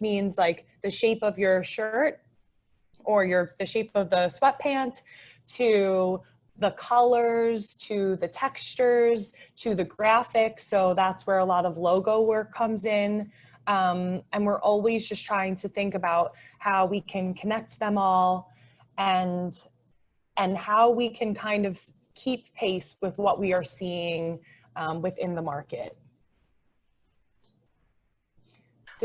means like the shape of your shirt or the shape of the sweatpants, to the colors, to the textures, to the graphics. So that's where a lot of logo work comes in. And we're always just trying to think about how we can connect them all and how we can kind of keep pace with what we are seeing within the market.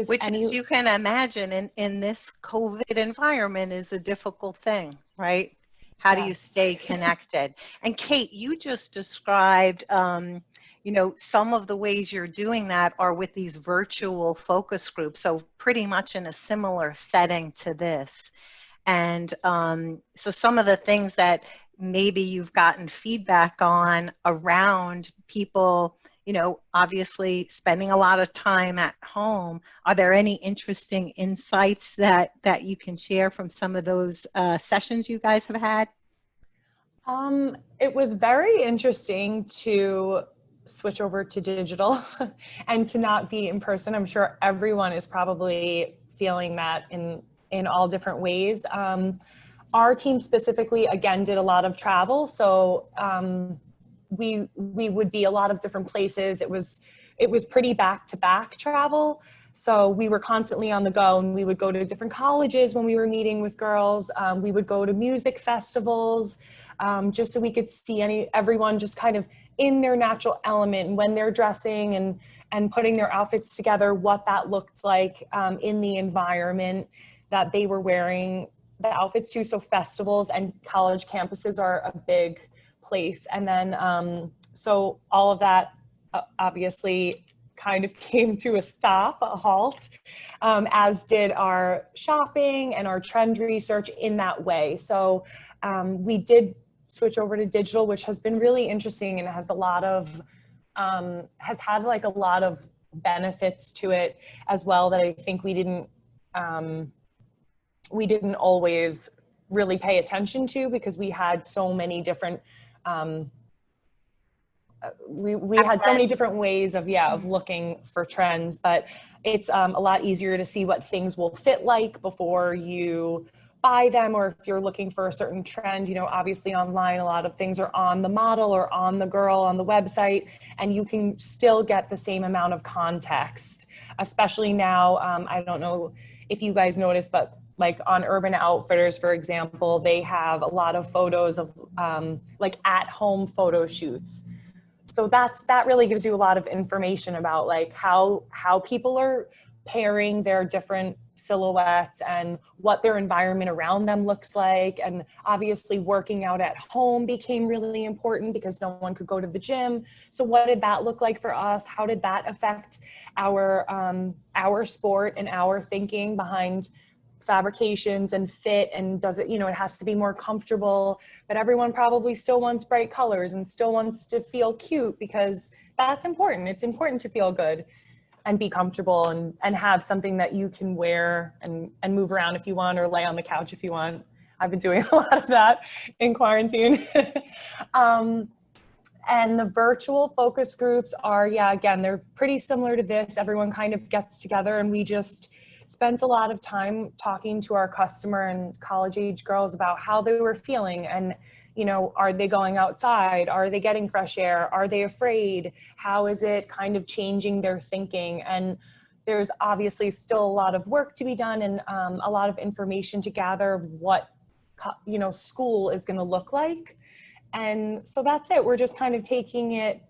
Which, as you can imagine, in this COVID environment is a difficult thing, right? How do you stay connected? And Kate, you just described, you know, some of the ways you're doing that are with these virtual focus groups. So pretty much in a similar setting to this. And so some of the things that maybe you've gotten feedback on around people, you know, obviously spending a lot of time at home, are there any interesting insights that you can share from some of those sessions you guys have had? It was very interesting to switch over to digital and to not be in person. I'm sure everyone is probably feeling that in all different ways. Our team specifically, again, did a lot of travel. So we would be a lot of different places. It was pretty back-to-back travel. So we were constantly on the go, and we would go to different colleges when we were meeting with girls. We would go to music festivals, just so we could see everyone just kind of in their natural element, when they're dressing and putting their outfits together, what that looked like in the environment that they were wearing the outfits to. So festivals and college campuses are a big place. And then, so all of that obviously kind of came to a halt, as did our shopping and our trend research in that way. So we did switch over to digital, which has been really interesting, and it has a lot of, has had like a lot of benefits to it as well that I think we didn't always really pay attention to, because we had so many different, we had so many different ways of looking for trends. But it's a lot easier to see what things will fit like before you buy them, or if you're looking for a certain trend. You know, obviously online a lot of things are on the model or on the girl on the website, and you can still get the same amount of context, especially now. I don't know if you guys noticed, but like on Urban Outfitters, for example, they have a lot of photos of like at-home photo shoots. So that really gives you a lot of information about like how people are pairing their different silhouettes and what their environment around them looks like. And obviously working out at home became really important because no one could go to the gym. So what did that look like for us? How did that affect our sport and our thinking behind fabrications and fit? And does it, you know, it has to be more comfortable, but everyone probably still wants bright colors and still wants to feel cute, because that's important. It's important to feel good and be comfortable and have something that you can wear and move around if you want, or lay on the couch if you want. I've been doing a lot of that in quarantine. And the virtual focus groups are, again, they're pretty similar to this. Everyone kind of gets together, and we just spent a lot of time talking to our customer and college age girls about how they were feeling. And, you know, are they going outside? Are they getting fresh air? Are they afraid? How is it kind of changing their thinking? And there's obviously still a lot of work to be done, and a lot of information to gather what, you know, school is going to look like. And so that's it. We're just kind of taking it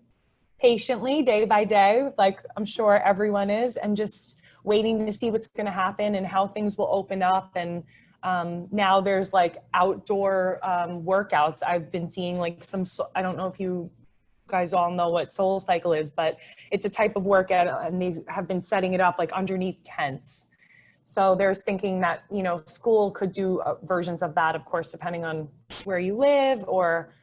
patiently, day by day, like I'm sure everyone is, and just waiting to see what's going to happen and how things will open up. And now there's like outdoor workouts. I've been seeing like I don't know if you guys all know what Soul Cycle is, but it's a type of workout, and they have been setting it up like underneath tents. So there's thinking that, you know, school could do versions of that, of course, depending on where you live, or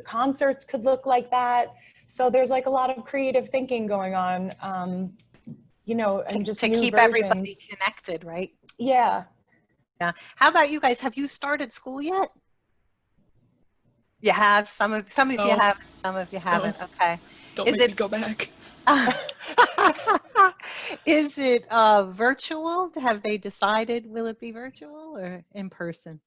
concerts could look like that. So there's like a lot of creative thinking going on, you know, and just to new keep versions. Everybody connected, right? Yeah. Yeah. How about you guys? Have you started school yet? You have. Some of you have. Some of you haven't. Okay. Don't make me go back. Is it virtual? Have they decided, will it be virtual or in person?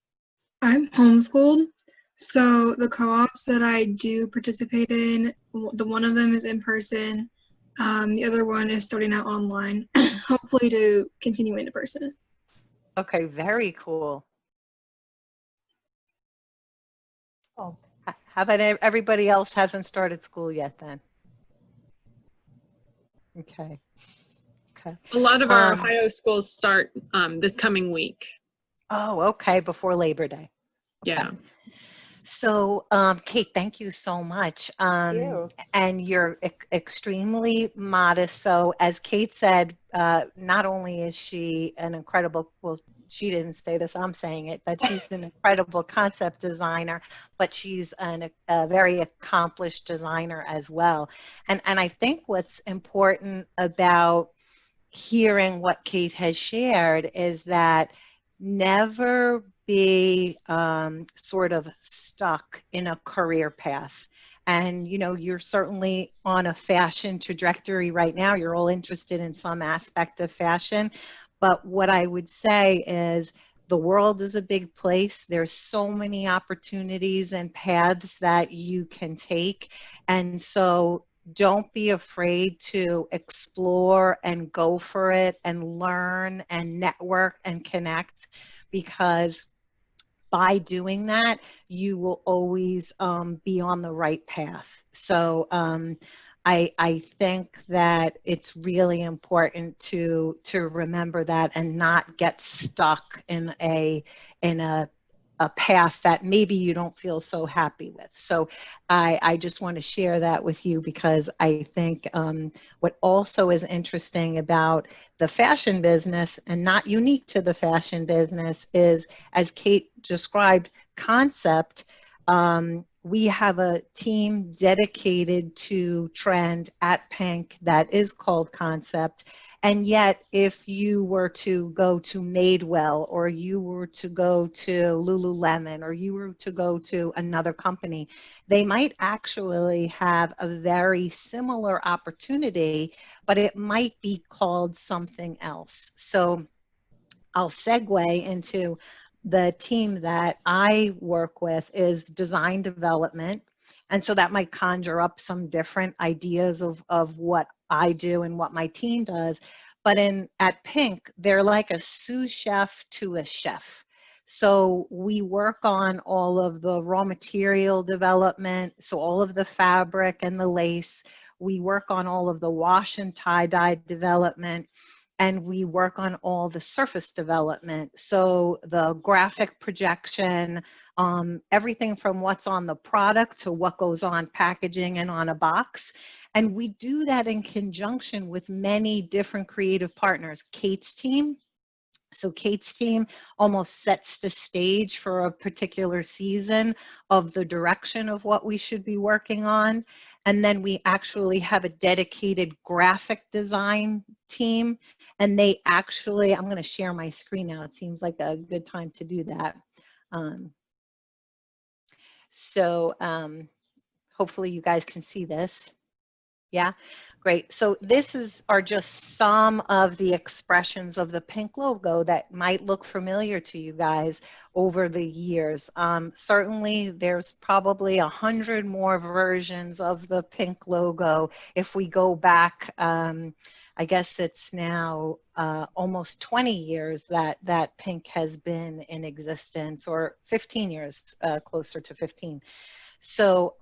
I'm homeschooled, so the co-ops that I do participate in, the one of them is in person. The other one is starting out online, hopefully to continue in person. Okay, very cool. Oh. How about everybody else hasn't started school yet then? Okay. Okay. A lot of our Ohio schools start this coming week. Oh, okay, before Labor Day. Okay. Yeah. So, Kate, thank you so much. And you're extremely modest. So, as Kate said, not only is she an incredible, well, she didn't say this, I'm saying it, but she's an incredible concept designer, but she's a very accomplished designer as well. And I think what's important about hearing what Kate has shared is that never be sort of stuck in a career path. And, you know, you're certainly on a fashion trajectory right now. You're all interested in some aspect of fashion. But what I would say is the world is a big place. There's so many opportunities and paths that you can take. And so don't be afraid to explore and go for it and learn and network and connect, because by doing that, you will always be on the right path. So I think that it's really important to remember that and not get stuck in a path that maybe you don't feel so happy with. So I just want to share that with you, because I think what also is interesting about the fashion business, and not unique to the fashion business, is, as Kate described, concept. We have a team dedicated to trend at Pink that is called Concept. And yet, if you were to go to Madewell, or you were to go to Lululemon, or you were to go to another company, they might actually have a very similar opportunity, but it might be called something else. So I'll segue into the team that I work with is design development. And so that might conjure up some different ideas of what I do and what my team does. But at Pink, they're like a sous chef to a chef. So we work on all of the raw material development, so all of the fabric and the lace. We work on all of the wash and tie-dye development, and we work on all the surface development. So the graphic projection, everything from what's on the product to what goes on packaging and on a box. And we do that in conjunction with many different creative partners. Kate's team. So Kate's team almost sets the stage for a particular season of the direction of what we should be working on. And then we actually have a dedicated graphic design team. And they actually, I'm going to share my screen now. It seems like a good time to do that. Hopefully you guys can see this. Yeah, great. So are just some of the expressions of the Pink logo that might look familiar to you guys over the years. Certainly there's probably 100 more versions of the Pink logo. If we go back, I guess it's now almost 20 years that Pink has been in existence, or 15 years, closer to 15. So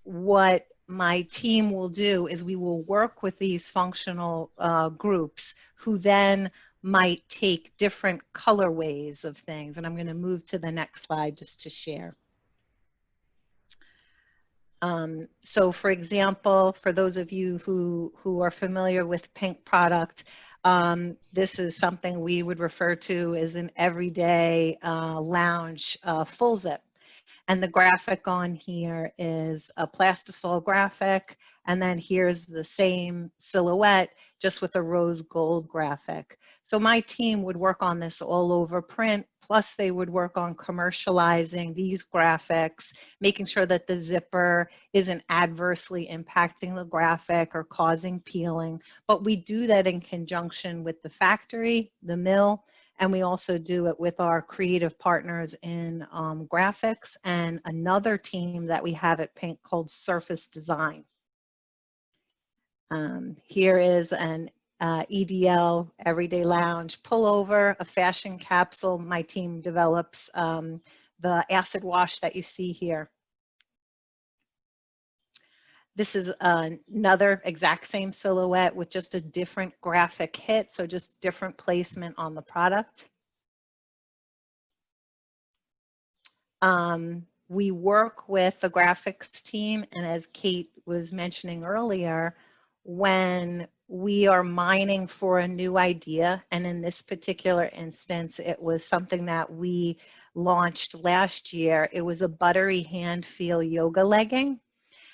what my team will do is we will work with these functional groups who then might take different colorways of things. And I'm going to move to the next slide just to share. So for example, for those of you who are familiar with Pink product, this is something we would refer to as an everyday lounge full zip. And the graphic on here is a plastisol graphic. And then here's the same silhouette, just with a rose gold graphic. So my team would work on this all over print, plus they would work on commercializing these graphics, making sure that the zipper isn't adversely impacting the graphic or causing peeling. But we do that in conjunction with the factory, the mill, and we also do it with our creative partners in graphics and another team that we have at Pink called Surface Design. Here is an EDL, Everyday Lounge pullover, a fashion capsule. My team develops the acid wash that you see here. This is another exact same silhouette with just a different graphic hit, so just different placement on the product. We work with the graphics team, and as Kate was mentioning earlier, when we are mining for a new idea, and in this particular instance, it was something that we launched last year. It was a buttery hand feel yoga legging.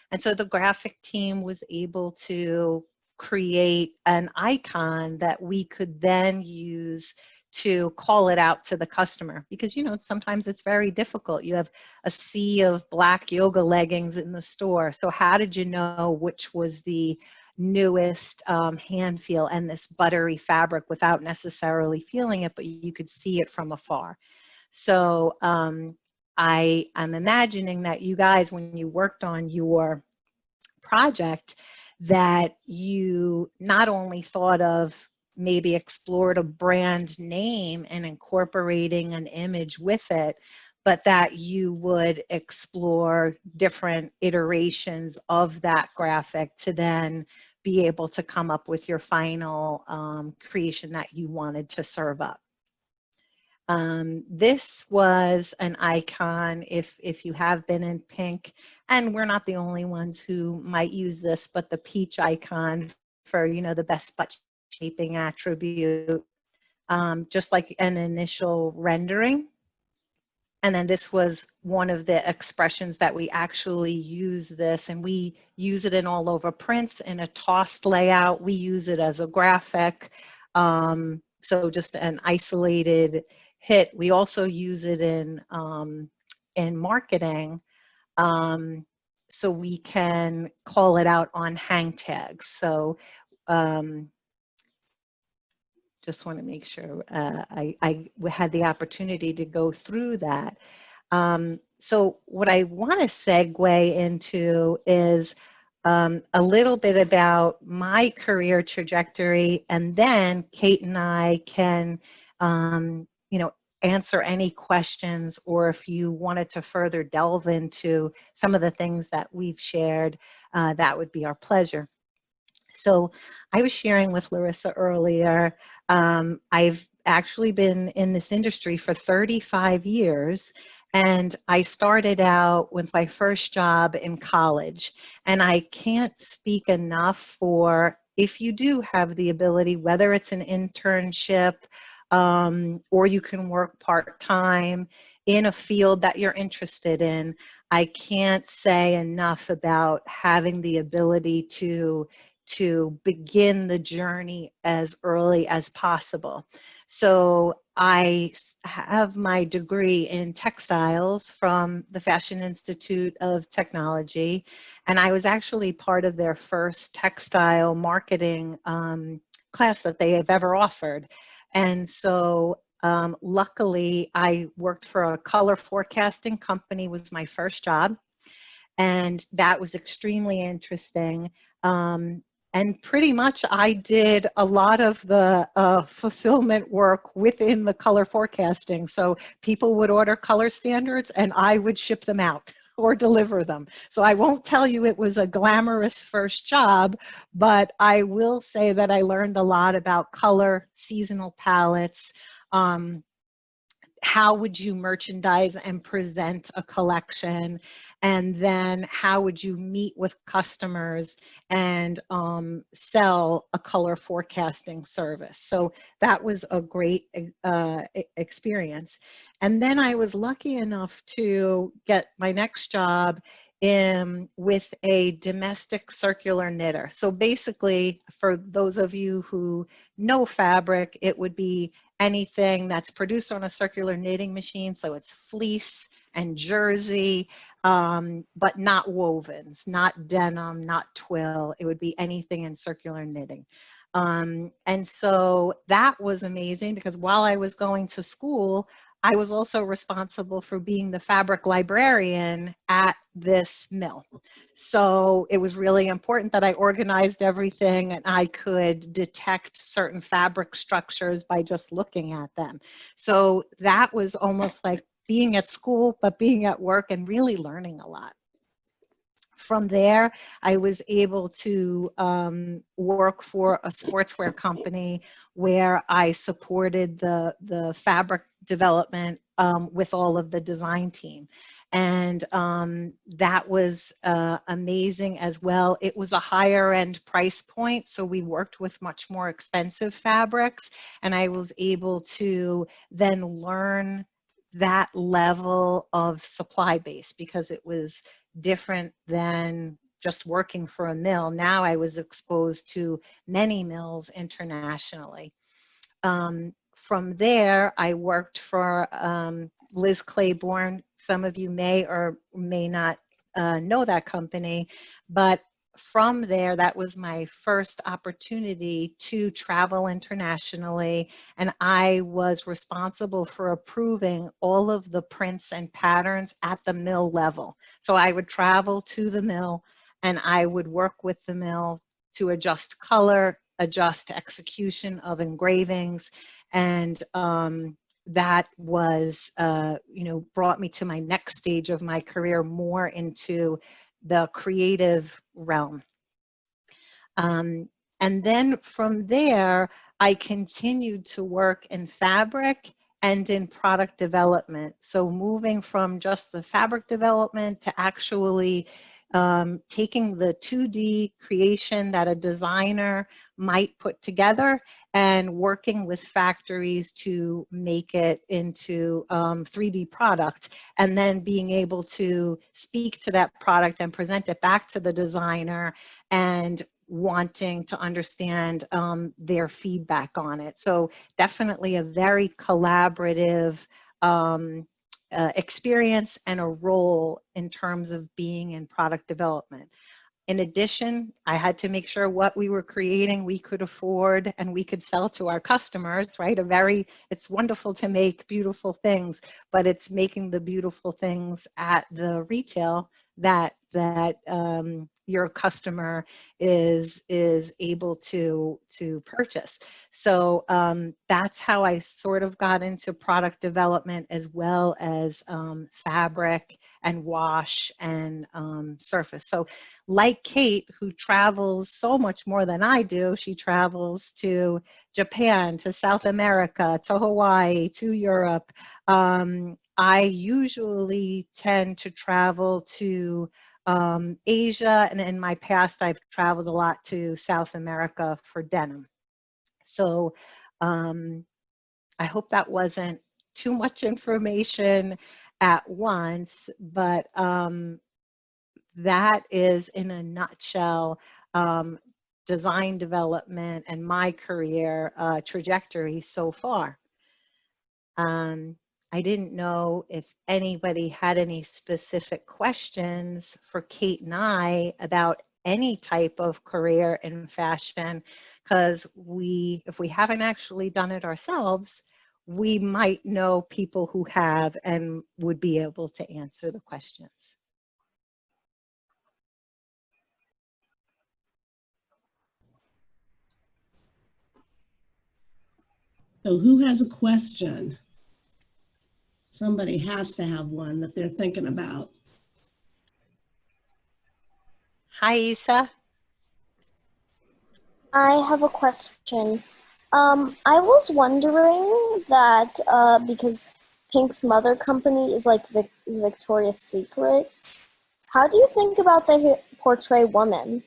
And so the graphic team was able to create an icon that we could then use to call it out to the customer, because sometimes it's very difficult. You have a sea of black yoga leggings in the store. So how did you know which was the newest hand feel and this buttery fabric without necessarily feeling it, but you could see it from afar? So I'm imagining that you guys, when you worked on your project, that you not only thought of, maybe explored a brand name and incorporating an image with it, but that you would explore different iterations of that graphic to then be able to come up with your final creation that you wanted to serve up. This was an icon, if you have been in Pink, and we're not the only ones who might use this, but the peach icon for, the best butt shaping attribute, just like an initial rendering. And then this was one of the expressions that we actually use this, and we use it in all over prints in a tossed layout. We use it as a graphic. So just an isolated hit. We also use it in marketing, so we can call it out on hang tags. So just want to make sure I had the opportunity to go through that. So what I want to segue into is a little bit about my career trajectory, and then Kate and I can, answer any questions, or if you wanted to further delve into some of the things that we've shared, that would be our pleasure. So I was sharing with Larissa earlier, I've actually been in this industry for 35 years. And I started out with my first job in college. And I can't speak enough for, if you do have the ability, whether it's an internship or you can work part-time in a field that you're interested in, I can't say enough about having the ability to begin the journey as early as possible. So I have my degree in textiles from the Fashion Institute of Technology, and I was actually part of their first textile marketing class that they have ever offered. And so luckily I worked for a color forecasting company, was my first job, and that was extremely interesting. And pretty much I did a lot of the fulfillment work within the color forecasting. So people would order color standards and I would ship them out or deliver them. So I won't tell you it was a glamorous first job, but I will say that I learned a lot about color, seasonal palettes, how would you merchandise and present a collection, and then how would you meet with customers and sell a color forecasting service. So that was a great experience. And then I was lucky enough to get my next job with a domestic circular knitter. So basically, for those of you who know fabric, it would be anything that's produced on a circular knitting machine. So it's fleece and jersey, but not wovens, not denim, not twill. It would be anything in circular knitting. And so that was amazing, because while I was going to school, I was also responsible for being the fabric librarian at this mill. So it was really important that I organized everything and I could detect certain fabric structures by just looking at them. So that was almost like being at school, but being at work and really learning a lot. From there, I was able to work for a sportswear company where I supported the fabric development with all of the design team. And that was amazing as well. It was a higher end price point, so we worked with much more expensive fabrics, and I was able to then learn that level of supply base, because it was different than just working for a mill. Now I was exposed to many mills internationally. From there, I worked for Liz Claiborne. Some of you may or may not know that company, but from there, that was my first opportunity to travel internationally, and I was responsible for approving all of the prints and patterns at the mill level. So I would travel to the mill and I would work with the mill to adjust color, adjust execution of engravings, and that was, brought me to my next stage of my career, more into the creative realm. And then from there, I continued to work in fabric and in product development. So moving from just the fabric development to actually taking the 2D creation that a designer might put together and working with factories to make it into 3D product, and then being able to speak to that product and present it back to the designer and wanting to understand their feedback on it. So definitely a very collaborative experience and a role in terms of being in product development. In addition, I had to make sure what we were creating we could afford and we could sell to our customers, right? It's wonderful to make beautiful things, but it's making the beautiful things at the retail that your customer is able to purchase. So that's how I sort of got into product development, as well as fabric and wash and surface. So like Kate, who travels so much more than I do, she travels to Japan, to South America, to Hawaii, to Europe. I usually tend to travel to Asia, and in my past, I've traveled a lot to South America for denim. So I hope that wasn't too much information at once, but that is, in a nutshell, design development and my career trajectory so far. I didn't know if anybody had any specific questions for Kate and I about any type of career in fashion, because if we haven't actually done it ourselves, we might know people who have and would be able to answer the questions. So who has a question? Somebody has to have one that they're thinking about. Hi, Isa. I have a question. I was wondering that because Pink's mother company is like is Victoria's Secret. How do you think about they portray women?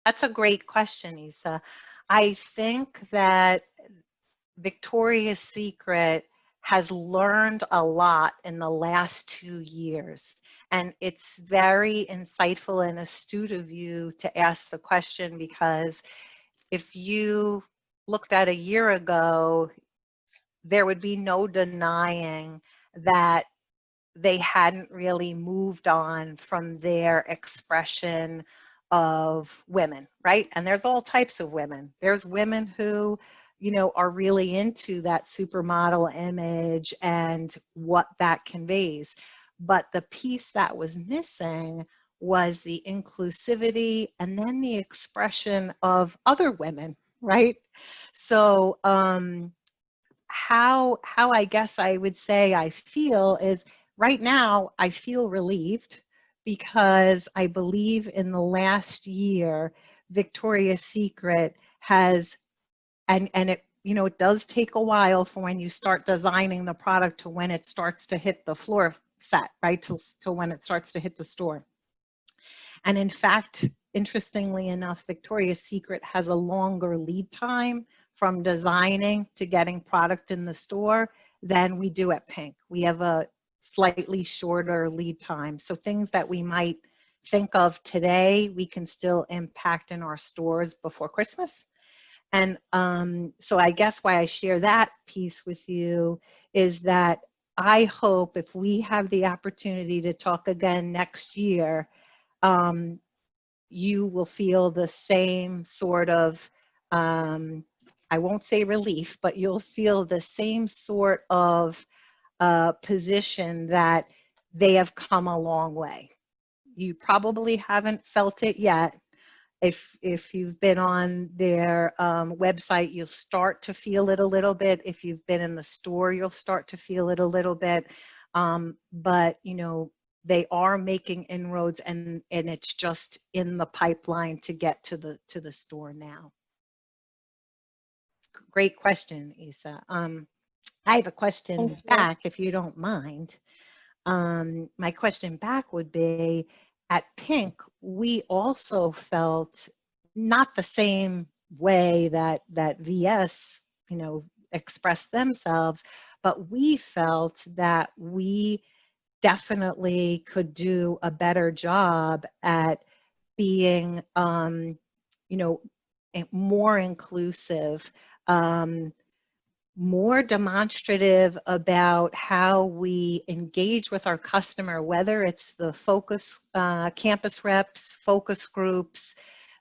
That's a great question, Isa. I think that Victoria's Secret has learned a lot in the last 2 years. And it's very insightful and astute of you to ask the question, because if you looked at a year ago, there would be no denying that they hadn't really moved on from their expression of women, right? And there's all types of women. There's women who, you know, are really into that supermodel image and what that conveys. But the piece that was missing was the inclusivity and then the expression of other women, right? So how I guess I would say I feel is, right now I feel relieved, because I believe in the last year Victoria's Secret has, and it, you know, it does take a while for when you start designing the product to when it starts to hit the floor set, right, till when it starts to hit the store. And in fact, interestingly enough, Victoria's Secret has a longer lead time from designing to getting product in the store than we do at Pink. We have a slightly shorter lead time. So things that we might think of today, we can still impact in our stores before Christmas. And so I guess why I share that piece with you is that I hope if we have the opportunity to talk again next year, you will feel the same sort of, I won't say relief, but you'll feel the same sort of position that they have come a long way. You probably haven't felt it yet. If you've been on their website, you'll start to feel it a little bit. If you've been in the store, you'll start to feel it a little bit. But, you know, they are making inroads, and it's just in the pipeline to get to the store now. Great question, Isa. I have a question back, if you don't mind. My question back would be, at Pink, we also felt not the same way that VS, you know, expressed themselves, but we felt that we definitely could do a better job at being, you know, more inclusive, more demonstrative about how we engage with our customer, whether it's the focus campus reps, focus groups,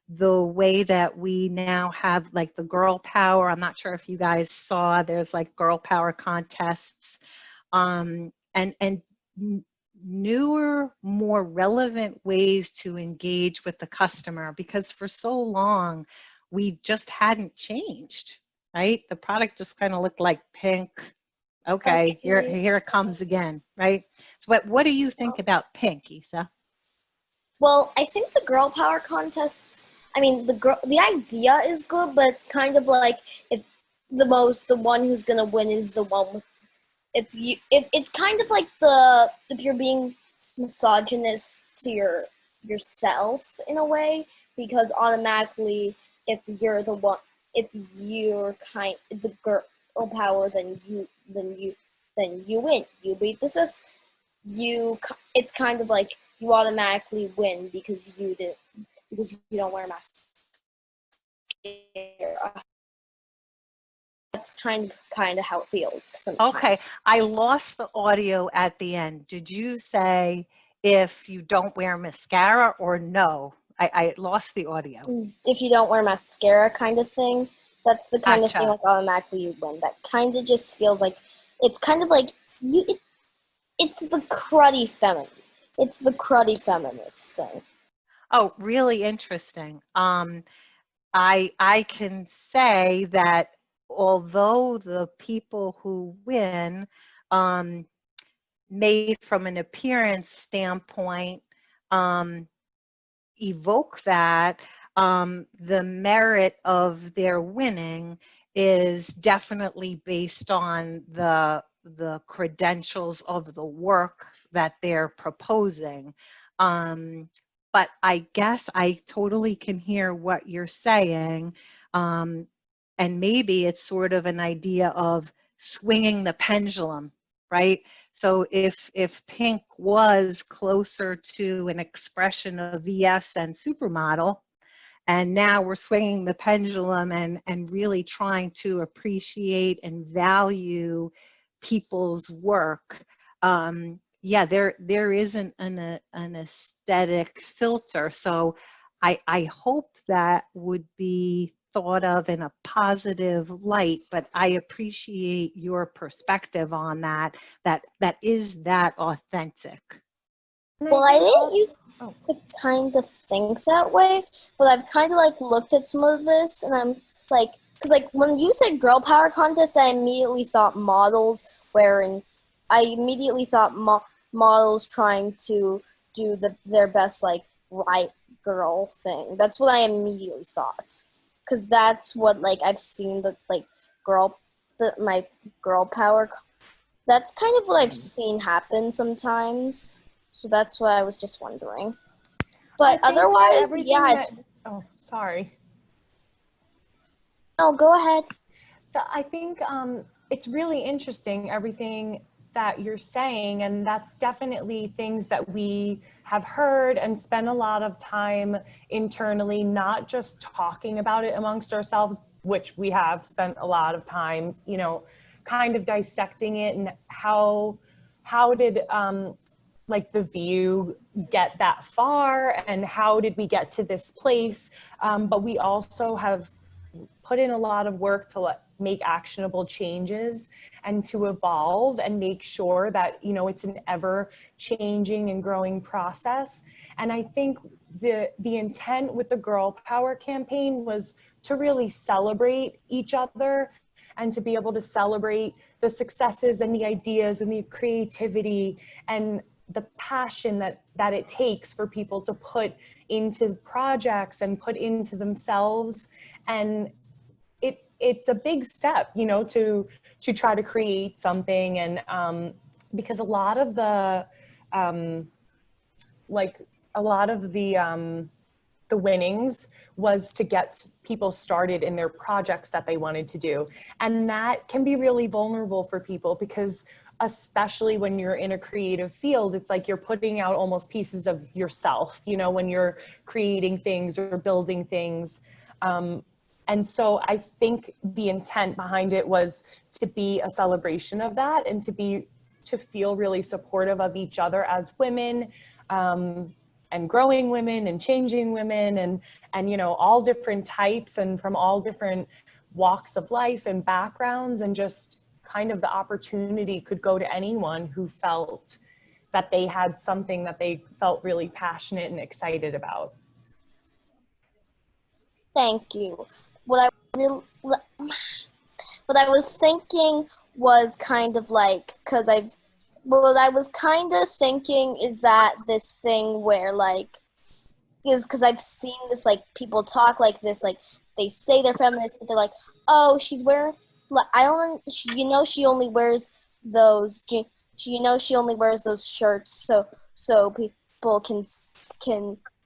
the way that we now have like the girl power. I'm not sure if you guys saw, there's like girl power contests, and newer, more relevant ways to engage with the customer, because for so long we just hadn't changed, right? The product just kind of looked like Pink. Okay, here it comes again, right? So what do you think about Pink, Isa? Well, I think the girl power contest, I mean, the idea is good, but it's kind of like if the one who's gonna win is the one with, if it's kind of like if you're being misogynist to yourself in a way, because automatically if you're the one, if you're the girl power, then you win, you beat the system. It's kind of like you automatically win because you don't wear mascara. That's kind of how it feels sometimes. Okay, I lost the audio at the end. Did you say if you don't wear mascara, or no? I lost the audio. If you don't wear mascara, kind of thing. That's the kind of thing like automatically you win. That kind of just feels like it's kind of like it's the cruddy feminine. It's the cruddy feminist thing. Oh, really interesting. I can say that although the people who win may, from an appearance standpoint, evoke that, the merit of their winning is definitely based on the the credentials of the work that they're proposing. But I guess I totally can hear what you're saying. And maybe it's sort of an idea of swinging the pendulum, right? So if pink was closer to an expression of VS and supermodel, and now we're swinging the pendulum and really trying to appreciate and value people's work. Yeah, there isn't an aesthetic filter. So I hope that would be thought of in a positive light, but I appreciate your perspective on that is that authentic. Well, I didn't used to kind of think that way, but I've kind of like looked at some of this, and I'm like, because like when you said girl power contest, I immediately thought models wearing. I immediately thought models trying to do their best like right girl thing. That's what I immediately thought, because that's what like I've seen the like my girl power. That's kind of what I've seen happen sometimes. So that's what I was just wondering. But otherwise, yeah. Oh, sorry. No, go ahead. I think it's really interesting, everything that you're saying, and that's definitely things that we have heard and spend a lot of time internally, not just talking about it amongst ourselves, which we have spent a lot of time, you know, kind of dissecting it, and how did like the View get that far, and how did we get to this place? But we also have put in a lot of work to make actionable changes and to evolve and make sure that, you know, it's an ever changing and growing process. And I think the intent with the Girl Power campaign was to really celebrate each other and to be able to celebrate the successes and the ideas and the creativity and the passion that it takes for people to put into projects and put into themselves. And it's a big step, you know, to try to create something. And because a lot of the the winnings was to get people started in their projects that they wanted to do. And that can be really vulnerable for people, because especially when you're in a creative field, it's like you're putting out almost pieces of yourself, you know, when you're creating things or building things. And so I think the intent behind it was to be a celebration of that, and to feel really supportive of each other as women, and growing women and changing women, and you know, all different types and from all different walks of life and backgrounds, and just kind of the opportunity could go to anyone who felt that they had something that they felt really passionate and excited about. Thank you. What I was thinking was kind of like, what I was kind of thinking is that this thing where like, is because I've seen this, like, people talk like this, like, they say they're feminists, but they're like, oh, she's wearing, like, you know, she only wears those, you know, she only wears those shirts so people can,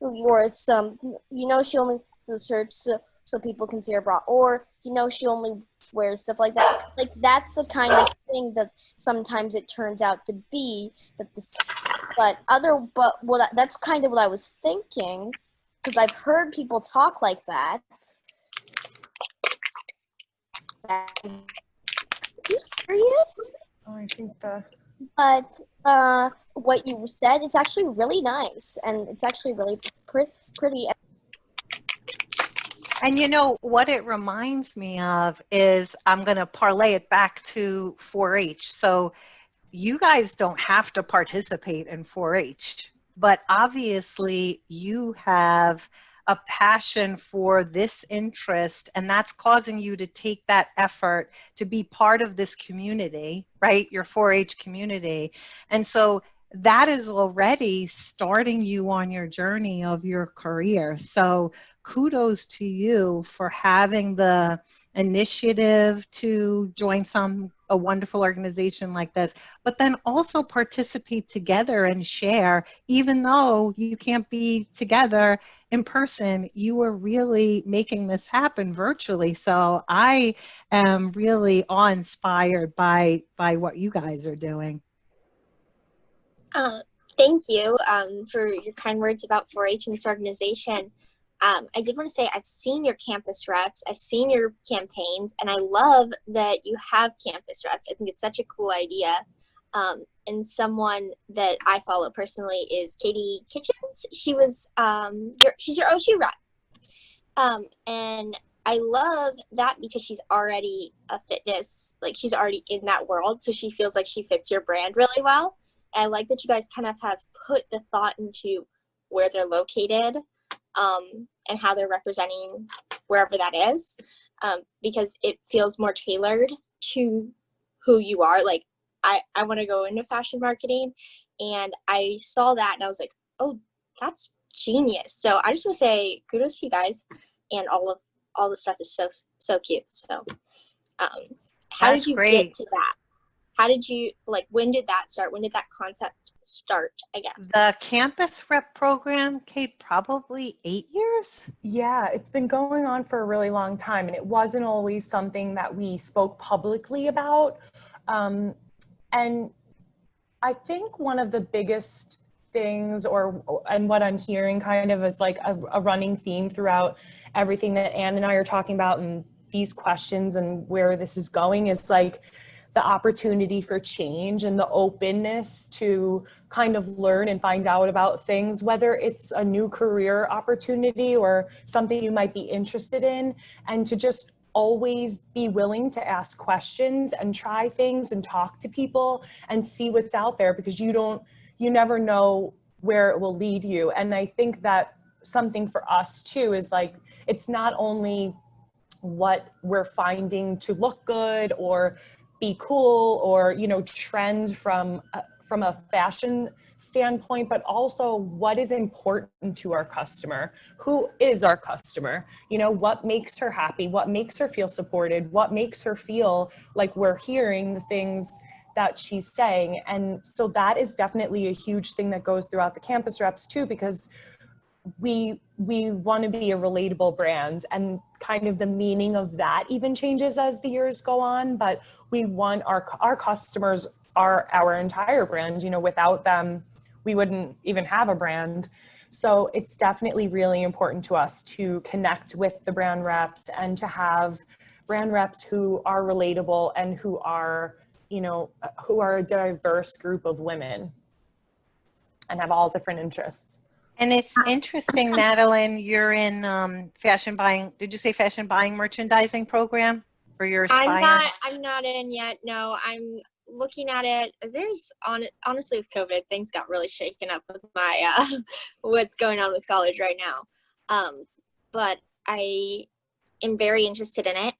or some, you know, she only wears those shirts so people can see her bra, or, you know, she only wears stuff like that. Like, that's the kind of thing that sometimes it turns out to be, that this, that's kind of what I was thinking, because I've heard people talk like that. Are you serious? Oh, I think But what you said, it's actually really nice, and it's actually really pretty. And you know, what it reminds me of is, I'm going to parlay it back to 4-H. So you guys don't have to participate in 4-H, but obviously you have a passion for this interest, and that's causing you to take that effort to be part of this community, right? Your 4-H community. And so that is already starting you on your journey of your career. So kudos to you for having the initiative to join a wonderful organization like this, but then also participate together and share. Even though you can't be together in person, you are really making this happen virtually. So I am really awe-inspired by what you guys are doing. Thank you for your kind words about 4-H and this organization. I did want to say I've seen your campus reps, I've seen your campaigns, and I love that you have campus reps. I think it's such a cool idea. And someone that I follow personally is Katie Kitchens. She was she's your OSU rep, and I love that because she's already a fitness, like she's already in that world, so she feels like she fits your brand really well. And I like that you guys kind of have put the thought into where they're located, and how they're representing wherever that is, because it feels more tailored to who you are. Like I want to go into fashion marketing, and I saw that and I was like, oh, that's genius. So I just want to say kudos to you guys, and all the stuff is so cute. So how did you get to that? How did you, like, when did that start? When did that concept start, I guess? The campus rep program, Kate, probably 8 years? Yeah, it's been going on for a really long time, and it wasn't always something that we spoke publicly about. And I think one of the biggest things, and what I'm hearing kind of is like a running theme throughout everything that Anne and I are talking about, and these questions and where this is going, is like the opportunity for change and the openness to kind of learn and find out about things, whether it's a new career opportunity or something you might be interested in, and to just always be willing to ask questions and try things and talk to people and see what's out there, because you never know where it will lead you. And I think that something for us too is like, it's not only what we're finding to look good or be cool or, trend from a fashion standpoint, but also what is important to our customer. Who is our customer? What makes her happy? What makes her feel supported? What makes her feel like we're hearing the things that she's saying? And so that is definitely a huge thing that goes throughout the campus reps too, because we want to be a relatable brand, and kind of the meaning of that even changes as the years go on. But we want our customers are our entire brand. Without them, we wouldn't even have a brand. So it's definitely really important to us to connect with the brand reps and to have brand reps who are relatable and who are a diverse group of women and have all different interests. And it's interesting, Madeline, you're in fashion buying. Did you say fashion buying merchandising program for your Aspire? I'm not in yet. No, I'm looking at it. Honestly, with COVID, things got really shaken up with my what's going on with college right now. But I am very interested in it.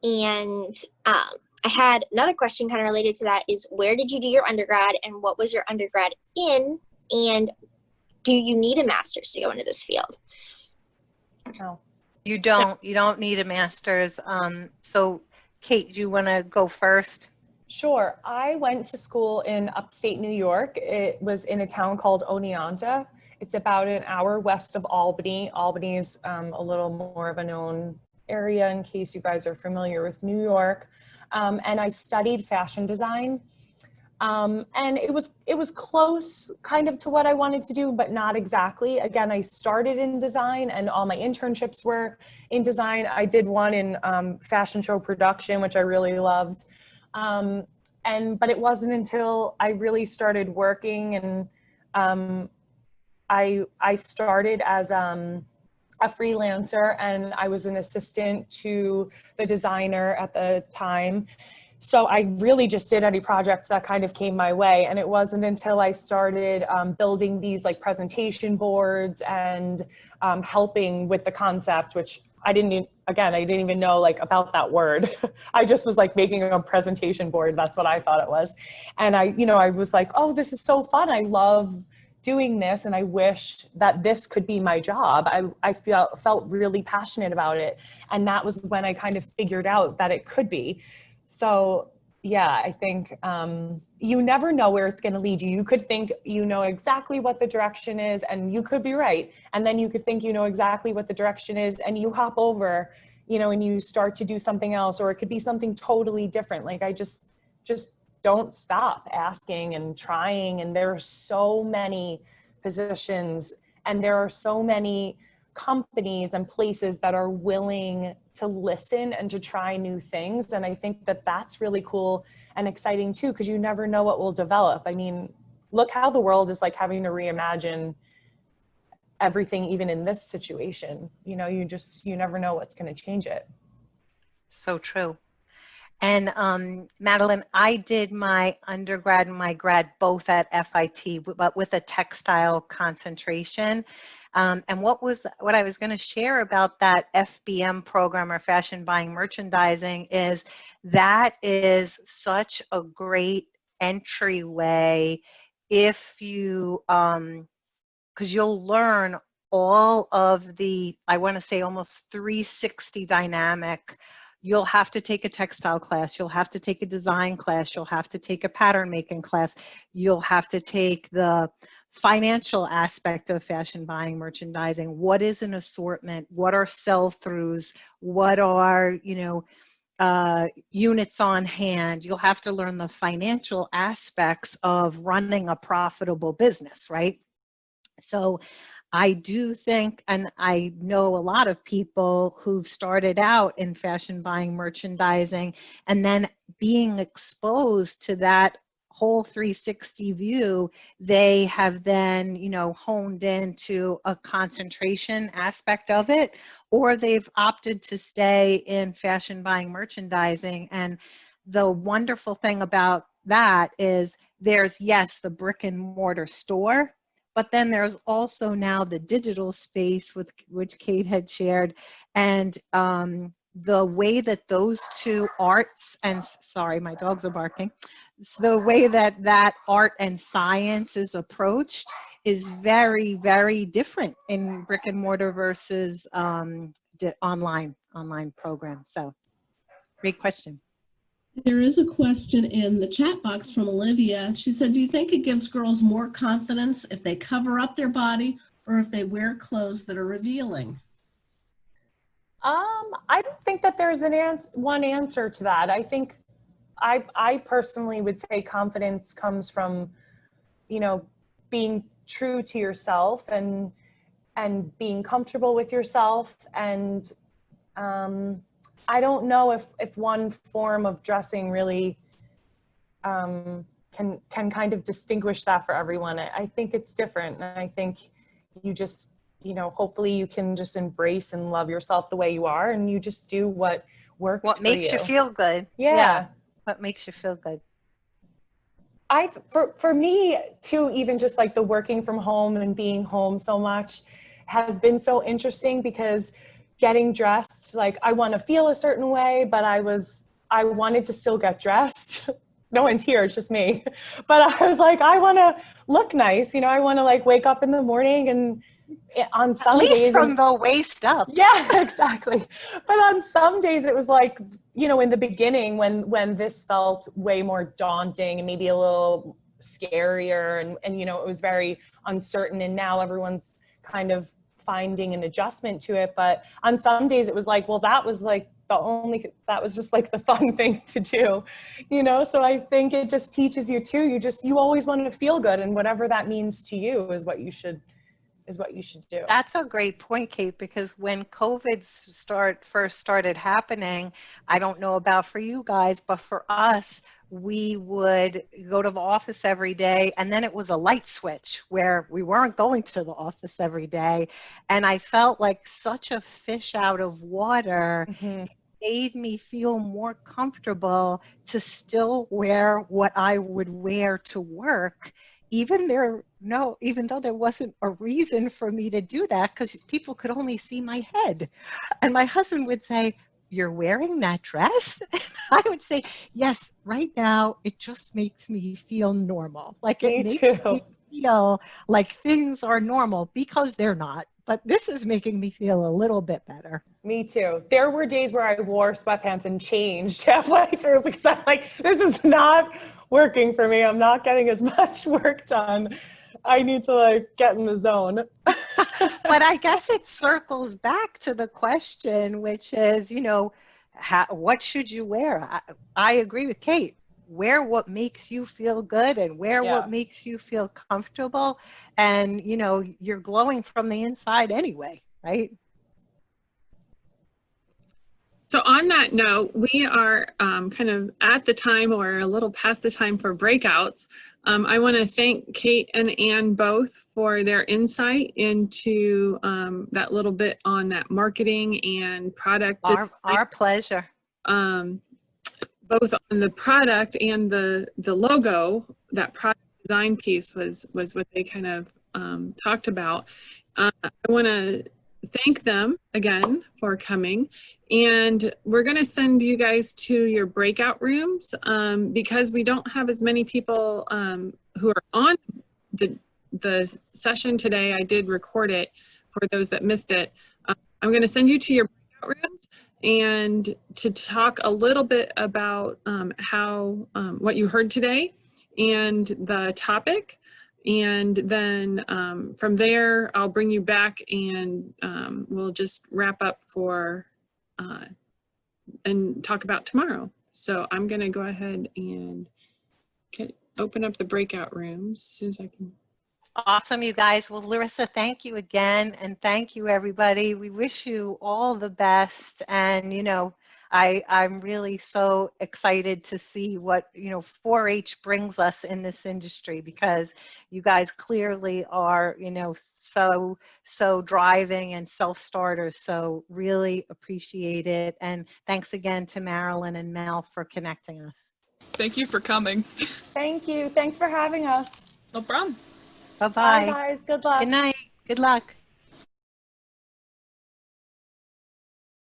And I had another question kind of related to that is, where did you do your undergrad, and what was your undergrad in? And do you need a master's to go into this field? No. You don't. You don't need a master's. So, Kate, do you want to go first? Sure. I went to school in upstate New York. It was in a town called Oneonta. It's about an hour west of Albany. Albany is a little more of a known area in case you guys are familiar with New York. And I studied fashion design. And it was close kind of to what I wanted to do, but not exactly. Again, I started in design and all my internships were in design. I did one in fashion show production, which I really loved. But it wasn't until I really started working, and I started as a freelancer, and I was an assistant to the designer at the time. So I really just did any project that kind of came my way. And it wasn't until I started building these like presentation boards and helping with the concept, which I didn't even know like about that word. I just was like making a presentation board. That's what I thought it was. And I was like, oh, this is so fun. I love doing this. And I wish that this could be my job. I felt really passionate about it. And that was when I kind of figured out that it could be. So yeah, I think you never know where it's going to lead you. You could think you know exactly what the direction is, and you could be right. And then you could think you know exactly what the direction is, and you hop over, and you start to do something else, or it could be something totally different. Like I just don't stop asking and trying. And there are so many positions, and there are so many companies and places that are willing to listen and to try new things. And I think that that's really cool and exciting too, because you never know what will develop. I mean, look how the world is like having to reimagine everything, even in this situation. You never know what's going to change it. So true. And Madeline, I did my undergrad and my grad both at FIT, but with a textile concentration. And what I was going to share about that FBM program, or fashion buying merchandising, is that is such a great entryway if you, because you'll learn all of the, I want to say almost 360 dynamic. You'll have to take a textile class, you'll have to take a design class, you'll have to take a pattern making class, you'll have to take the financial aspect of fashion buying merchandising. What is an assortment? What are sell-throughs? What are, units on hand? You'll have to learn the financial aspects of running a profitable business, right? So I do think, and I know a lot of people who've started out in fashion buying merchandising, and then being exposed to that whole 360 view, they have then, honed into a concentration aspect of it, or they've opted to stay in fashion buying merchandising. And the wonderful thing about that is there's, yes, the brick and mortar store, but then there's also now the digital space, with which Kate had shared, and the way that those two arts, and sorry, my dogs are barking, the way that art and science is approached is very, very different in brick and mortar versus online programs. So great question. There is a question in the chat box from Olivia. She said, do you think it gives girls more confidence if they cover up their body or if they wear clothes that are revealing? I don't think that there's one answer to that. I think I personally would say confidence comes from, being true to yourself and being comfortable with yourself. And I don't know if one form of dressing really can kind of distinguish that for everyone. I think it's different. And I think you just, hopefully you can just embrace and love yourself the way you are, and you just do what works for you. What makes you feel good. Yeah. What makes you feel good. For me too, even just like the working from home and being home so much has been so interesting, because getting dressed, like I want to feel a certain way, but I wanted to still get dressed. No one's here, it's just me. But I was like, I want to look nice. I want to like wake up in the morning, and on some days, at least from the waist up. Yeah, exactly. But on some days it was like, in the beginning when this felt way more daunting and maybe a little scarier, and it was very uncertain, and now everyone's kind of finding an adjustment to it. But on some days it was like, well, that was just like the fun thing to do, so I think it just teaches you too. You always want to feel good, and whatever that means to you is what you should do. That's a great point, Kate, because when COVID first started happening, I don't know about for you guys, but for us, we would go to the office every day, and then it was a light switch where we weren't going to the office every day. And I felt like such a fish out of water. Mm-hmm. It made me feel more comfortable to still wear what I would wear to work, even though there wasn't a reason for me to do that, because people could only see my head. And my husband would say, "You're wearing that dress?" And I would say, "Yes, right now it just makes me feel normal. Like it Me makes too. me feel like things are normal, because they're not. But this is making me feel a little bit better." Me too. There were days where I wore sweatpants and changed halfway through because I'm like, this is not working for me. I'm not getting as much work done. I need to like get in the zone. But I guess it circles back to the question, which is, what should you wear? I agree with Kate. Wear what makes you feel good and wear what makes you feel comfortable. And, you're glowing from the inside anyway, right? So on that note, we are kind of at the time or a little past the time for breakouts. I want to thank Kate and Anne both for their insight into that little bit on that marketing and product. Our pleasure. Both on the product and the logo, that product design piece was what they kind of talked about. I want to thank them again for coming, and we're going to send you guys to your breakout rooms because we don't have as many people who are on the session today. I did record it for those that missed it. I'm going to send you to your breakout rooms and to talk a little bit about what you heard today and the topic. And then from there, I'll bring you back and we'll just wrap up and talk about tomorrow. So I'm going to go ahead and open up the breakout rooms as soon as I can. Awesome, you guys. Well, Larissa, thank you again. And thank you, everybody. We wish you all the best. And, I'm really so excited to see what 4-H brings us in this industry, because you guys clearly are so driving and self-starters. So really appreciate it, and thanks again to Marilyn and Mel for connecting us. Thank you for coming. Thank you. Thanks for having us. No problem. Bye-bye. Bye guys. Good luck. Good night. Good luck.